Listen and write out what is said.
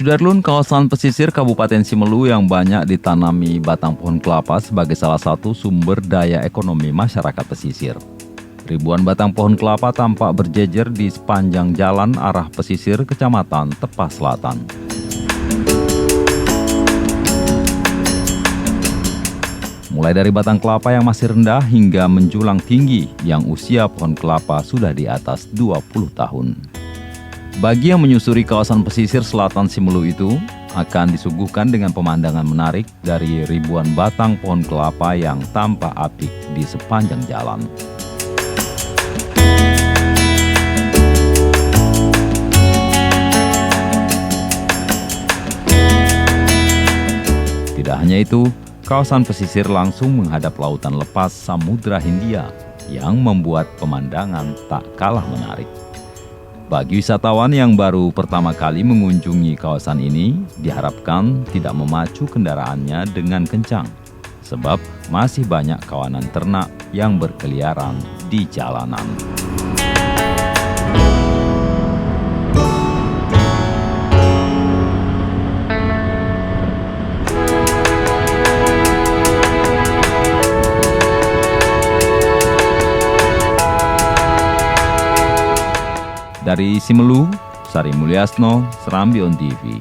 Sudarlun, kawasan pesisir Kabupaten Simelu yang banyak ditanami batang pohon kelapa sebagai salah satu sumber daya ekonomi masyarakat pesisir. Ribuan batang pohon kelapa tampak berjejer di sepanjang jalan arah pesisir Kecamatan Tepas Selatan. Mulai dari batang kelapa yang masih rendah hingga menjulang tinggi yang usia pohon kelapa sudah di atas 20 tahun. Bagi yang menyusuri kawasan pesisir selatan Simelu itu, akan disuguhkan dengan pemandangan menarik dari ribuan batang pohon kelapa yang tampak apik di sepanjang jalan. Tidak hanya itu, kawasan pesisir langsung menghadap lautan lepas Samudra Hindia yang membuat pemandangan tak kalah menarik. Bagi wisatawan yang baru pertama kali mengunjungi kawasan ini, diharapkan tidak memacu kendaraannya dengan kencang, sebab masih banyak kawanan ternak yang berkeliaran di jalanan. Dari Simelu, Sari Mulyasno, Serambi On TV.